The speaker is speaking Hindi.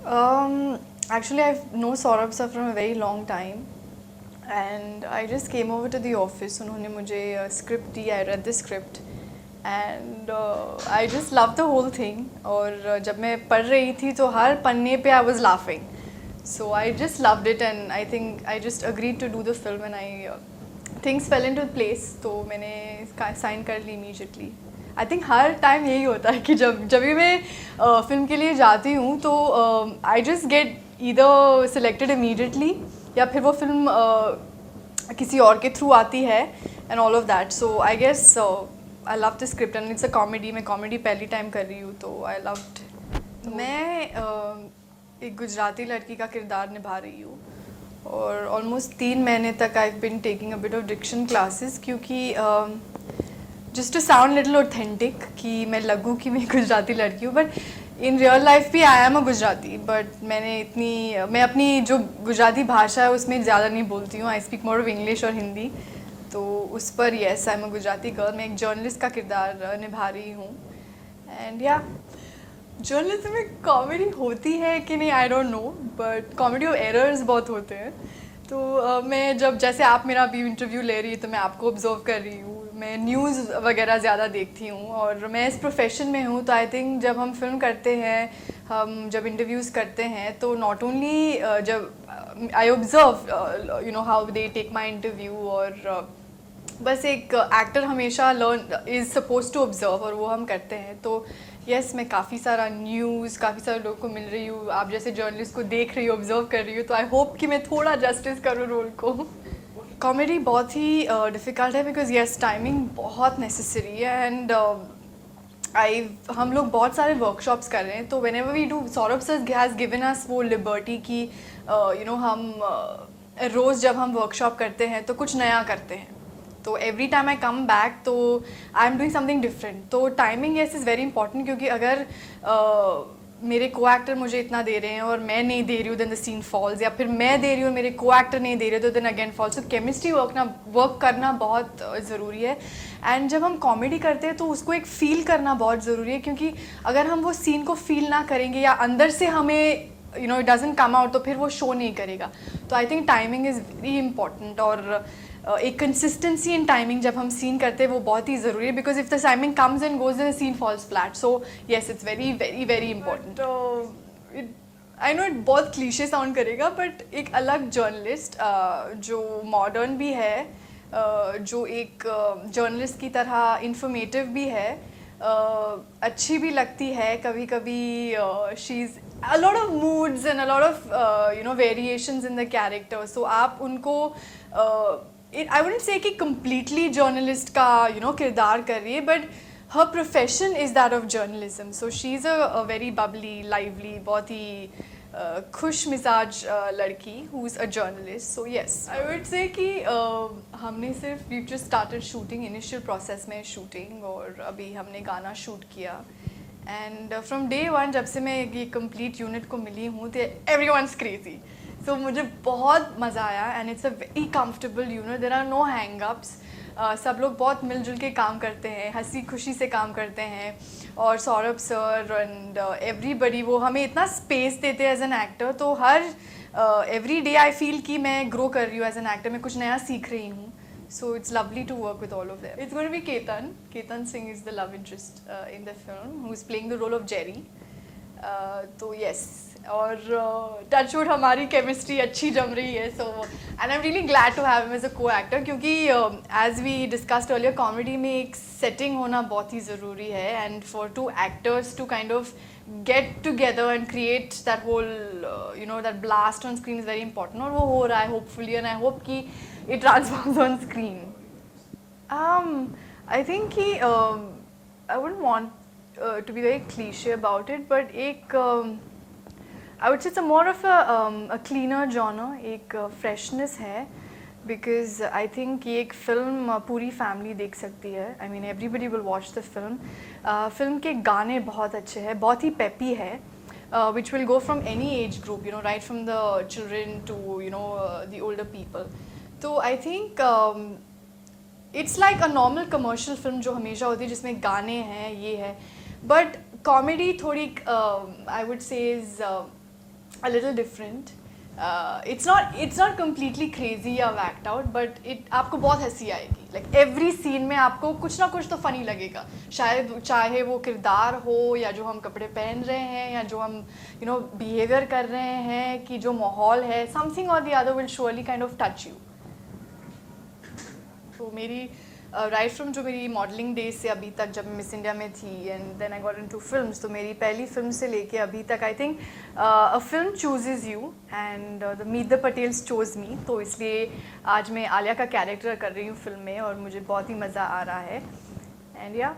Actually, I've known Saurabh sir from a very long time, and I just came over to the office. उन्होंने मुझे script the. I read the script, and I just loved the whole thing. और जब मैं पढ़ रही थी तो हर पन्ने पे I was laughing. So I just loved it, and I think I just agreed to do the film, and things fell into place. तो मैंने sign कर ली immediately. I think her time यही होता है कि जब भी मैं फिल्म के लिए जाती हूँ तो I just get either selected immediately या फिर वो फिल्म किसी और के थ्रू आती है and all of that. So I guess I love the script and it's a comedy. मैं कॉमेडी पहली टाइम कर रही हूँ तो आई लव्ड. मैं एक गुजराती लड़की का किरदार निभा रही हूँ और ऑलमोस्ट 3 महीने तक I have been taking a bit of diction classes क्योंकि just to sound little authentic कि मैं लगूँ कि मैं गुजराती लड़की हूँ. बट इन रियल लाइफ भी I am a Gujarati. But मैं अपनी जो गुजराती भाषा है उसमें ज़्यादा नहीं बोलती हूँ. I speak more of English और हिंदी. तो उस पर yes I am a Gujarati girl. मैं एक जर्नलिस्ट का किरदार निभा रही हूँ. एंड या जर्नलिज्म में कॉमेडी होती है कि नहीं I don't know, but comedy और एरर्स बहुत होते हैं. तो मैं जब जैसे आप मेरा अभी इंटरव्यू ले रही है तो मैं आपको ऑब्जर्व कर रही हूँ. मैं न्यूज़ वगैरह ज़्यादा देखती हूँ और मैं इस प्रोफेशन में हूँ. तो आई थिंक जब हम फिल्म करते हैं, हम जब इंटरव्यूज़ करते हैं तो नॉट ओनली जब I observe you know how they take my interview और बस एक एक्टर हमेशा learn is suppose to observe और वो हम करते हैं. तो यस मैं काफ़ी सारा न्यूज़ काफ़ी सारे लोगों को मिल रही हूँ. आप जैसे जर्नलिस्ट को देख रही हूँ, ऑब्जर्व कर रही हूँ. तो आई होप कि मैं थोड़ा जस्टिस करूँ रोल को. कॉमेडी बहुत ही डिफ़िकल्ट है बिकॉज यस टाइमिंग बहुत नेसेसरी है. एंड हम लोग बहुत सारे वर्कशॉप्स कर रहे हैं. तो whenever we do, Saurabh sir has given us वो लिबर्टी कि यू नो हम रोज़ जब हम वर्कशॉप करते हैं तो कुछ नया करते हैं. तो every time I come back तो I am doing something different. तो timing yes is very important क्योंकि अगर मेरे को एक्टर मुझे इतना दे रहे हैं और मैं नहीं दे रही हूँ देन द सीन फॉल्स, या फिर मैं दे रही हूँ मेरे को एक्टर नहीं दे रहे तो देन अगेन फॉल्स. तो केमिस्ट्री वर्क करना बहुत ज़रूरी है. एंड जब हम कॉमेडी करते हैं तो उसको एक फ़ील करना बहुत ज़रूरी है क्योंकि अगर हम वो सीन को फील ना करेंगे या अंदर से हमें you know it doesn't come out तो फिर वो शो नहीं करेगा. तो I think timing is very important और एक कंसिस्टेंसी इन टाइमिंग जब हम सीन करते हैं वो बहुत ही ज़रूरी है because if the timing comes and goes in scene falls flat. So yes it's very very very important. I know it बहुत क्लीशे साउंड करेगा बट एक अलग जर्नलिस्ट जो मॉडर्न भी है, जो एक जर्नलिस्ट की तरह इंफॉर्मेटिव भी है, अच्छी भी लगती है कभी कभी. She is a lot of moods and a lot of you know variations in the character. So आप उनको I wouldn't say कि completely journalist का you know किरदार कर रही है, but her profession is that of journalism. So she's a very bubbly, lively, बहुत ही खुश मिजाज लड़की who is a journalist. So yes, I would say कि हमने सिर्फ we've just started shooting, initial process में shooting और अभी हमने गाना shoot किया. एंड फ्रॉम डे वन जब से मैं ये कंप्लीट यूनिट को मिली हूँ तो एवरीवनस क्रेजी. सो मुझे बहुत मज़ा आया and it's a very comfortable unit. There are no hangups. सब लोग बहुत मिलजुल के काम करते हैं, हंसी खुशी से काम करते हैं. और सौरभ सर एंड एवरीबडी वो हमें इतना स्पेस देते हैं एज एन एक्टर. तो हर एवरी डे आई फील कि मैं ग्रो कर रही हूँ एज एन एक्टर. मैं कुछ नया सीख रही हूँ. So it's lovely to work with all of them. It's going to be Ketan. Ketan Singh is the love interest in the film, who's playing the role of Jerry. तो yes, और touchwood हमारी chemistry अच्छी जम रही है. So and I'm really glad to have him as a co-actor क्योंकि as we discussed earlier, comedy में एक setting होना बहुत ही ज़रूरी है. And for two actors to kind of get together and create that whole you know that blast on screen is very important. और वो हो रहा है hopefully, and I hope कि it transforms on screen. I think कि I wouldn't want to be very cliche about it, but एक I would say it's a more of a cleaner genre. एक freshness है because I think ये एक film पूरी family देख सकती है. I mean everybody will watch the film. Film के गाने बहुत अच्छे हैं, बहुत ही peppy है. Which will go from any age group, you know, right from the children to you know the older people. तो I think it's like a normal commercial film जो हमेशा होती है जिसमें गाने हैं ये है. बट कॉमेडी थोड़ी I would say is a little different. It's not completely crazy या whacked out, but आपको बहुत हंसी आएगी. Like every scene में आपको कुछ ना कुछ तो funny लगेगा. शायद चाहे वो किरदार हो या जो हम कपड़े पहन रहे हैं या जो हम behavior कर रहे हैं कि जो माहौल है, something or the other will surely kind of touch you. तो मेरी राइट फ्रॉम जो मेरी मॉडलिंग डेज से अभी तक जब मिस इंडिया में थी and then I got into films, तो मेरी पहली फिल्म से लेके अभी तक I think a film chooses you and the meet the Patels chose me. तो इसलिए आज मैं आलिया का कैरेक्टर कर रही हूँ फिल्म में और मुझे बहुत ही मज़ा आ रहा है. एंड या